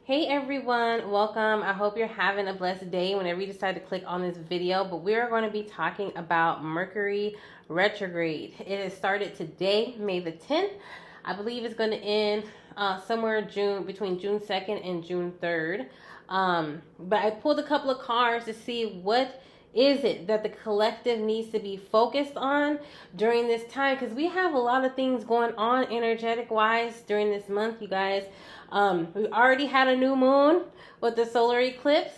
Hey everyone, welcome. I hope you're having a blessed day whenever you decide to click on this video. But we're going to be talking about Mercury Retrograde. It has started today, May the 10th. I believe it's going to end somewhere between June 2nd and June 3rd. But I pulled a couple of cards to see what is it that the collective needs to be focused on during this time, because we have a lot of things going on energetic wise during this month, you guys. We already had a new moon with the solar eclipse.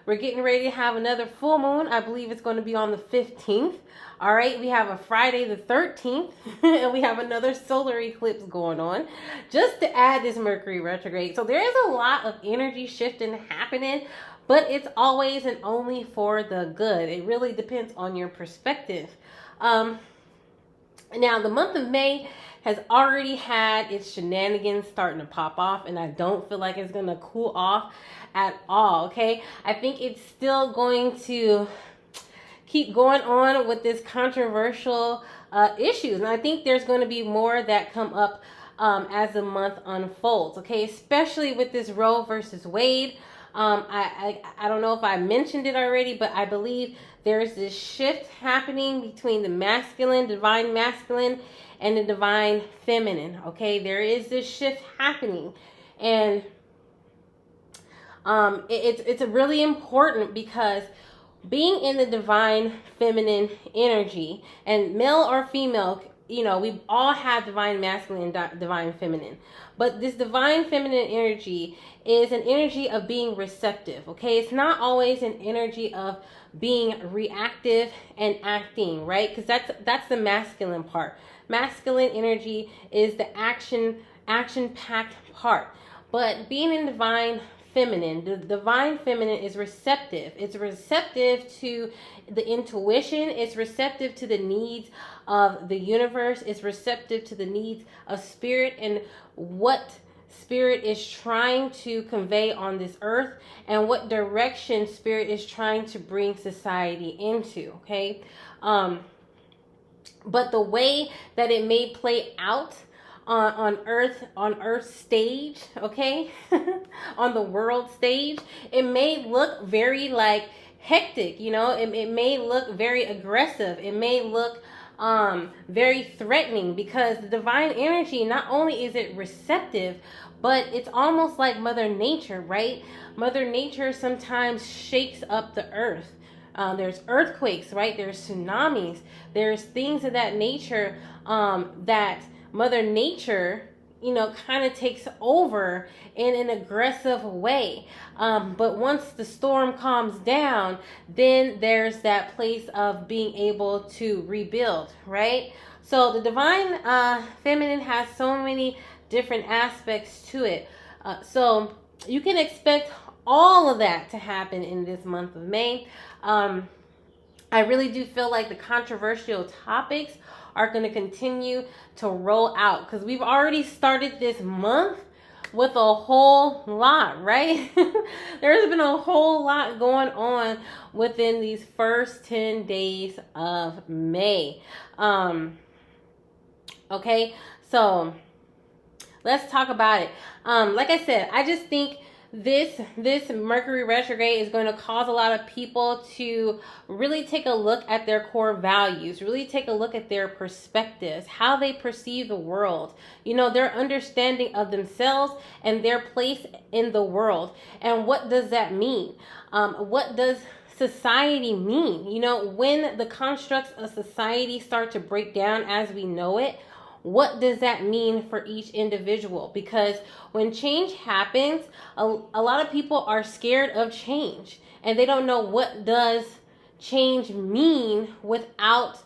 We're getting ready to have another full moon. I believe it's going to be on the 15th. All right, we have a Friday the 13th, and we have another solar eclipse going on just to add this Mercury retrograde. So there is a lot of energy shifting happening, but it's always and only for the good. It really depends on your perspective. Now, the month of May has already had its shenanigans starting to pop off, and I don't feel like it's going to cool off at all, okay? I think it's still going to keep going on with this controversial issues, and I think there's going to be more that come up as the month unfolds, okay? Especially with this Roe versus Wade. I don't know if I mentioned it already, but I believe there's this shift happening between the masculine, divine masculine, and the divine feminine. Okay, there is this shift happening, and it's really important because being in the divine feminine energy, and male or female, you know, we all have divine masculine and divine feminine. But this divine feminine energy is an energy of being receptive, okay? It's not always an energy of being reactive and acting, right? Because that's the masculine part. Masculine energy is the action-packed part. But being in divine feminine, the divine feminine is receptive. It's receptive to the intuition. It's receptive to the needs of the universe. It's receptive to the needs of spirit and what spirit is trying to convey on this earth and what direction spirit is trying to bring society into, okay? But the way that it may play out on Earth's stage, okay, on the world stage, it may look very like hectic, you know. It may look very aggressive. It may look very threatening, because the divine energy, not only is it receptive, but it's almost like Mother Nature, right? Mother Nature sometimes shakes up the earth. There's earthquakes, right? There's tsunamis. There's things of that nature that Mother Nature, you know, kind of takes over in an aggressive way. But once the storm calms down, then there's that place of being able to rebuild, right? So the divine feminine has so many different aspects to it. So you can expect all of that to happen in this month of May. I really do feel like the controversial topics are going to continue to roll out, because we've already started this month with a whole lot, right? There's been a whole lot going on within these first 10 days of May. Okay, so let's talk about it. Like I said, I just think this Mercury retrograde is going to cause a lot of people to really take a look at their core values, really take a look at their perspectives, how they perceive the world, you know, their understanding of themselves and their place in the world. And what does that mean? What does society mean? You know, when the constructs of society start to break down as we know it, what does that mean for each individual? Because when change happens, a lot of people are scared of change, and they don't know what does change mean without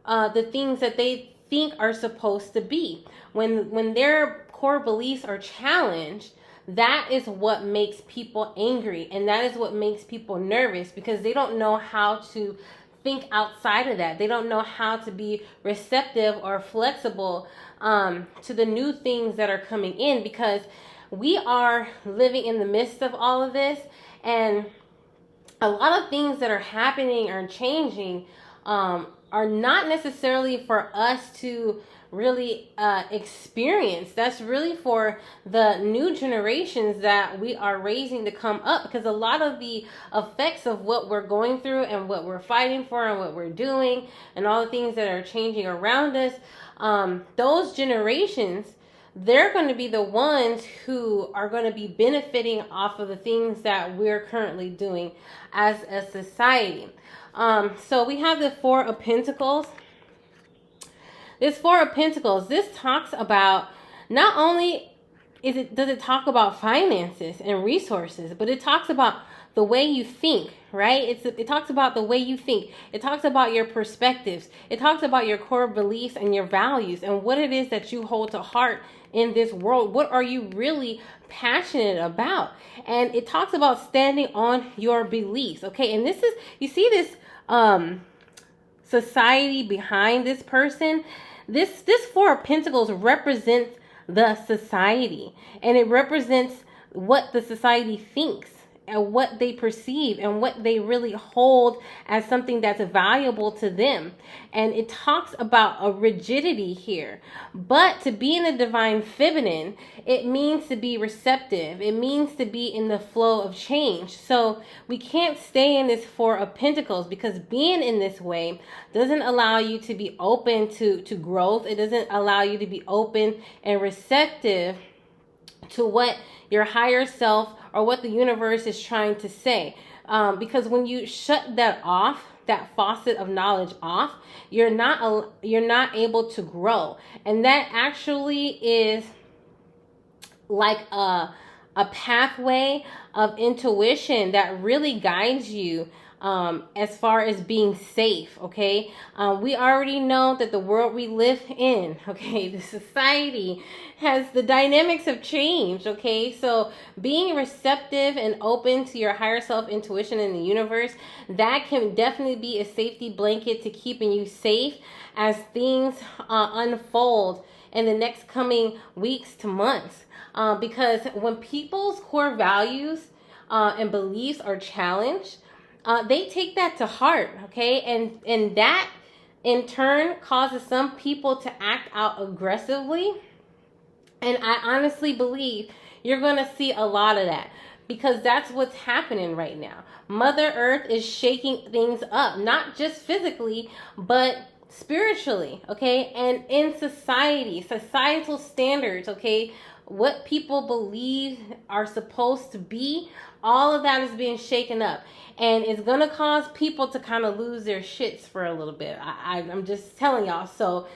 the things that they think are supposed to be. When their core beliefs are challenged, that is what makes people angry, and that is what makes people nervous, because they don't know how to think outside of that. They don't know how to be receptive or flexible to the new things that are coming in, because we are living in the midst of all of this, and a lot of things that are happening or changing are not necessarily for us to really experience. That's really for the new generations that we are raising to come up, because a lot of the effects of what we're going through and what we're fighting for and what we're doing and all the things that are changing around us, those generations, they're going to be the ones who are going to be benefiting off of the things that we're currently doing as a society. So we have the Four of Pentacles. This Four of Pentacles, this talks about, not only does it talk about finances and resources, but it talks about the way you think, right? It talks about the way you think. It talks about your perspectives. It talks about your core beliefs and your values and what it is that you hold to heart in this world. What are you really passionate about? And it talks about standing on your beliefs, okay? And this is, you see this society behind this person. This Four of Pentacles represents the society, and it represents what the society thinks and what they perceive and what they really hold as something that's valuable to them. And it talks about a rigidity here. But to be in the divine feminine, it means to be receptive. It means to be in the flow of change. So we can't stay in this Four of Pentacles, because being in this way doesn't allow you to be open to growth. It doesn't allow you to be open and receptive to what your higher self or what the universe is trying to say. Because when you shut that off, that faucet of knowledge off, you're not able to grow. And that actually is like a pathway of intuition that really guides you as far as being safe, okay? We already know that the world we live in, okay, the society has, the dynamics have changed, okay? So being receptive and open to your higher self intuition in the universe, that can definitely be a safety blanket to keeping you safe as things unfold in the next coming weeks to months. Because when people's core values and beliefs are challenged, they take that to heart, okay? And that in turn causes some people to act out aggressively. And I honestly believe you're going to see a lot of that, because that's what's happening right now. Mother Earth is shaking things up, not just physically, but spiritually, okay? And in society, societal standards, okay? What people believe are supposed to be, all of that is being shaken up. And it's going to cause people to kind of lose their shits for a little bit. I'm just telling y'all. So,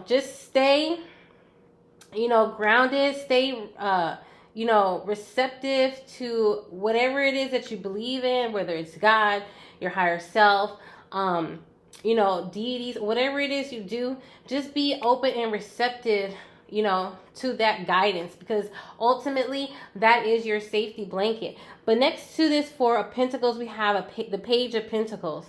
just stay, grounded, stay, receptive to whatever it is that you believe in, whether it's God, your higher self, deities, whatever it is you do, just be open and receptive, to that guidance, because ultimately that is your safety blanket. But next to this Four of Pentacles, we have the Page of Pentacles.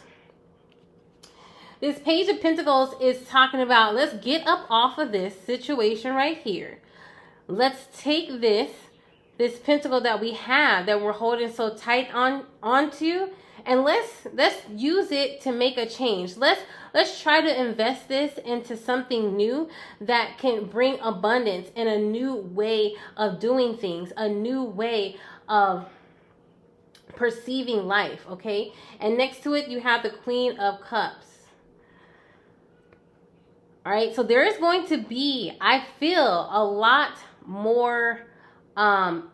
This Page of Pentacles is talking about, let's get up off of this situation right here. Let's take this pentacle that we have, that we're holding so tight onto, and let's use it to make a change. Let's try to invest this into something new that can bring abundance and a new way of doing things, a new way of perceiving life, okay? And next to it, you have the Queen of Cups. All right, so there is going to be, I feel, a lot more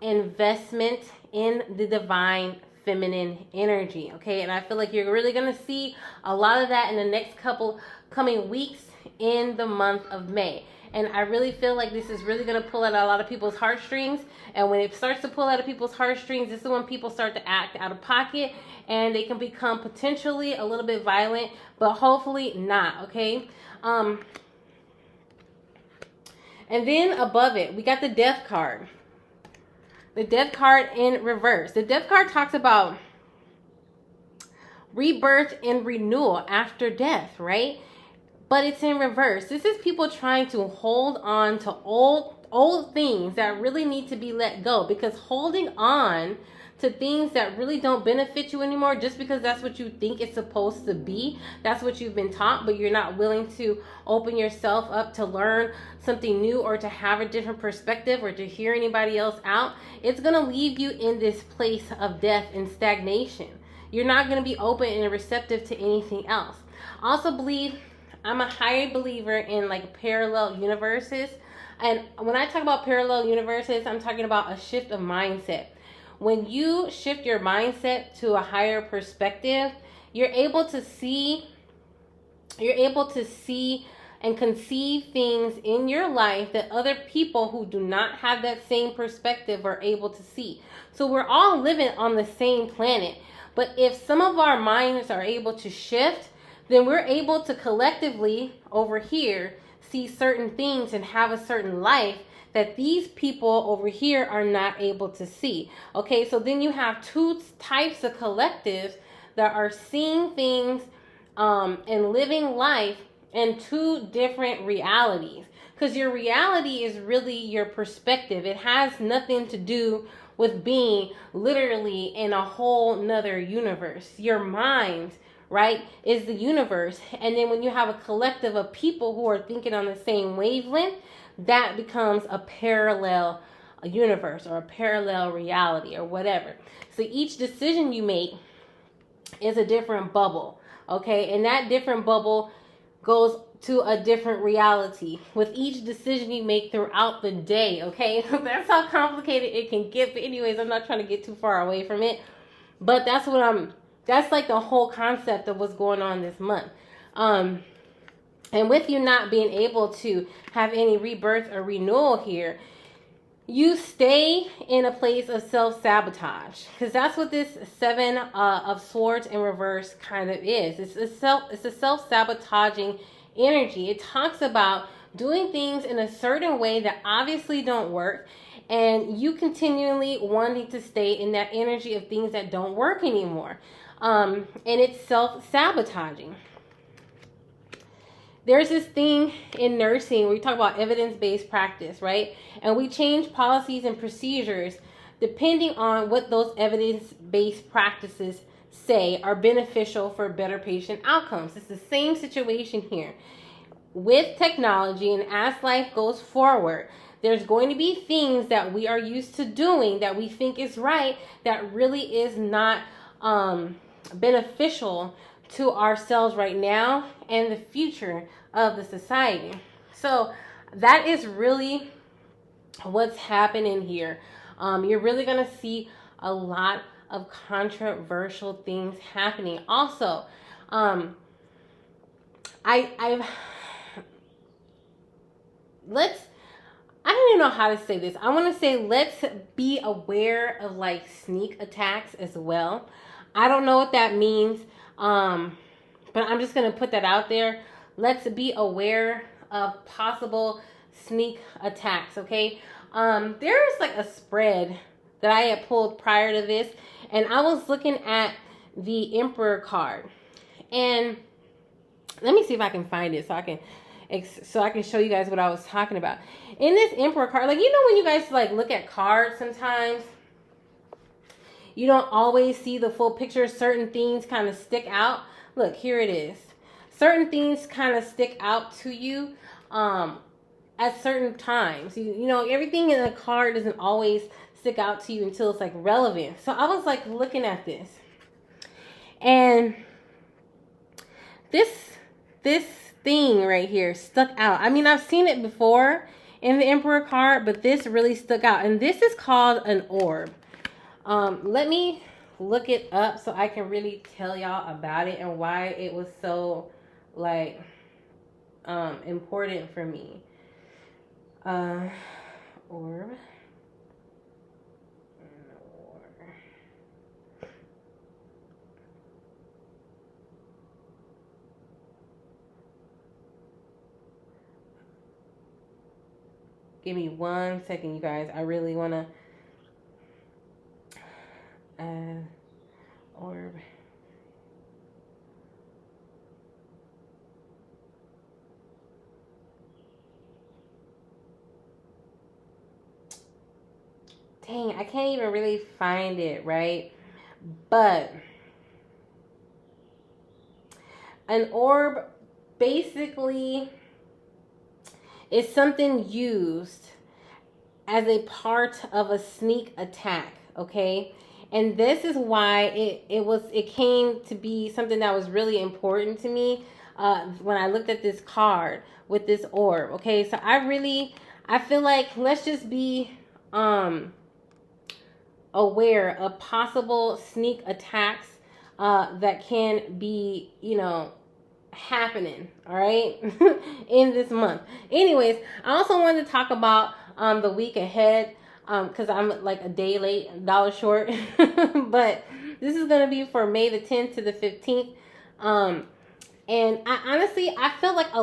investment in the divine feminine energy, okay? And I feel like you're really going to see a lot of that in the next couple coming weeks in the month of May. And I really feel like this is really going to pull at a lot of people's heartstrings. And when it starts to pull out of people's heartstrings, this is when people start to act out of pocket, and they can become potentially a little bit violent, but hopefully not, okay? And then above it, we got the Death card. The Death card in reverse. The Death card talks about rebirth and renewal after death, right? But it's in reverse. This is people trying to hold on to old old things that really need to be let go, because holding on to things that really don't benefit you anymore just because that's what you think it's supposed to be, that's what you've been taught, but you're not willing to open yourself up to learn something new or to have a different perspective or to hear anybody else out, it's going to leave you in this place of death and stagnation. You're not going to be open and receptive to anything else. Also believe, I'm a high believer in like parallel universes. And when I talk about parallel universes, I'm talking about a shift of mindset. When you shift your mindset to a higher perspective, you're able to see and conceive things in your life that other people who do not have that same perspective are able to see. So we're all living on the same planet. But if some of our minds are able to shift, then we're able to collectively over here see certain things and have a certain life that these people over here are not able to see. Okay, so then you have two types of collectives that are seeing things and living life in two different realities. Because your reality is really your perspective. It has nothing to do with being literally in a whole nother universe. Your mind, right, is the universe. And then when you have a collective of people who are thinking on the same wavelength, that becomes a parallel universe or a parallel reality or whatever. So each decision you make is a different bubble, okay? And that different bubble goes to a different reality with each decision you make throughout the day, okay? That's how complicated it can get. But anyways, I'm not trying to get too far away from it. But that's like the whole concept of what's going on this month. And with you not being able to have any rebirth or renewal here, you stay in a place of self-sabotage, because that's what this Seven of Swords in reverse kind of is. It's a self-sabotaging energy. It talks about doing things in a certain way that obviously don't work, and you continually wanting to stay in that energy of things that don't work anymore. And it's self-sabotaging. There's this thing in nursing where we talk about evidence-based practice, right? And we change policies and procedures depending on what those evidence-based practices say are beneficial for better patient outcomes. It's the same situation here. With technology and as life goes forward, there's going to be things that we are used to doing that we think is right that really is not beneficial to ourselves right now and the future of the society. So that is really what's happening here. You're really going to see a lot of controversial things happening. Also, I don't even know how to say this. I want to say let's be aware of like sneak attacks as well. I don't know what that means. But I'm just going to put that out there. Let's be aware of possible sneak attacks, okay? There's like a spread that I had pulled prior to this, and I was looking at the Emperor card. And let me see if I can find it so I can show you guys what I was talking about. In this Emperor card, like, you know when you guys like look at cards sometimes, you don't always see the full picture. Certain things kind of stick out. Look, here it is. Certain things kind of stick out to you at certain times. You know, everything in a card doesn't always stick out to you until it's like relevant. So I was like looking at this. And this thing right here stuck out. I mean, I've seen it before in the Emperor card, but this really stuck out. And this is called an orb. Let me look it up so I can really tell y'all about it and why it was so like important for me. Orb. Give me 1 second, you guys. I really want to orb. dang, I can't even really find it, right? But an orb basically is something used as a part of a sneak attack, okay? And this is why it came to be something that was really important to me when I looked at this card with this orb, okay? So I feel like let's just be aware of possible sneak attacks that can be, happening, all right, in this month. Anyways, I also wanted to talk about the week ahead because I'm like a day late, dollar short. But this is going to be for May the 10th to the 15th. And I feel like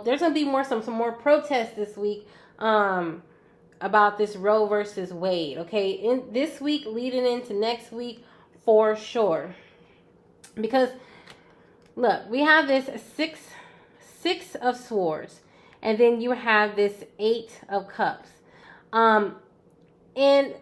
there's going to be some more protests this week about this Roe versus Wade. Okay, in this week leading into next week for sure. Because look, we have this six of swords, and then you have this 8 of cups. And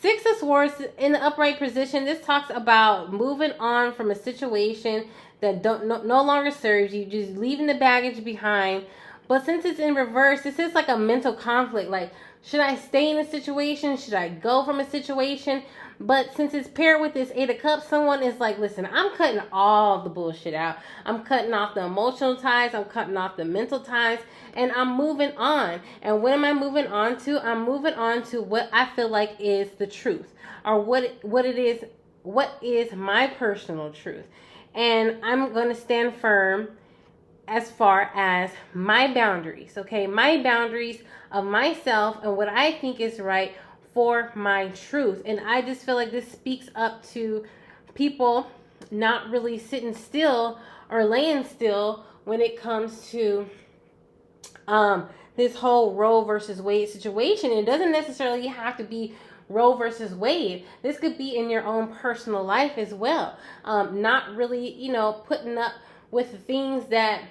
6 of swords in the upright position, this talks about moving on from a situation that no longer serves you, just leaving the baggage behind. But since it's in reverse, this is like a mental conflict. Like, should I stay in a situation? Should I go from a situation? But since it's paired with this 8 of cups, someone is like, listen, I'm cutting all the bullshit out. I'm cutting off the emotional ties. I'm cutting off the mental ties. And I'm moving on. And what am I moving on to? I'm moving on to what I feel like is the truth. Or what is my personal truth. And I'm going to stand firm as far as my boundaries. Okay, my boundaries of myself and what I think is right for my truth. And I just feel like this speaks up to people not really sitting still or laying still when it comes to this whole Roe versus Wade situation. It doesn't necessarily have to be Roe versus Wade. This could be in your own personal life as well. Not really, putting up with things that,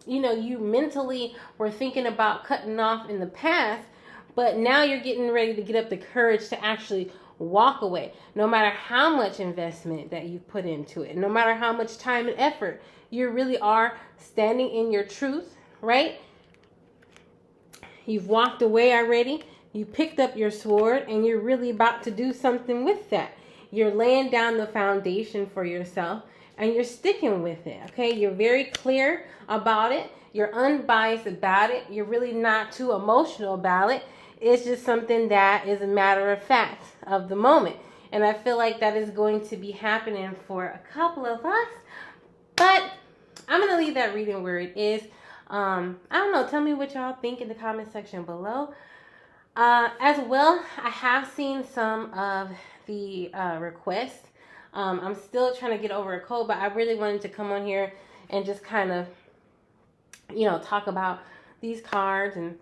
you mentally were thinking about cutting off in the past, but now you're getting ready to get up the courage to actually walk away. No matter how much investment that you put into it, no matter how much time and effort, you really are standing in your truth, right? You've walked away already. You picked up your sword and you're really about to do something with that. You're laying down the foundation for yourself and you're sticking with it, okay? You're very clear about it. You're unbiased about it. You're really not too emotional about it. It's just something that is a matter of fact of the moment. And I feel like that is going to be happening for a couple of us. But I'm going to leave that reading where it is. I don't know. Tell me what y'all think in the comment section below. As well, I have seen some of the requests. I'm still trying to get over a cold, but I really wanted to come on here and just kind of, talk about these cards and,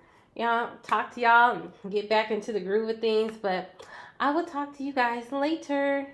talk to y'all and get back into the groove of things. But I will talk to you guys later.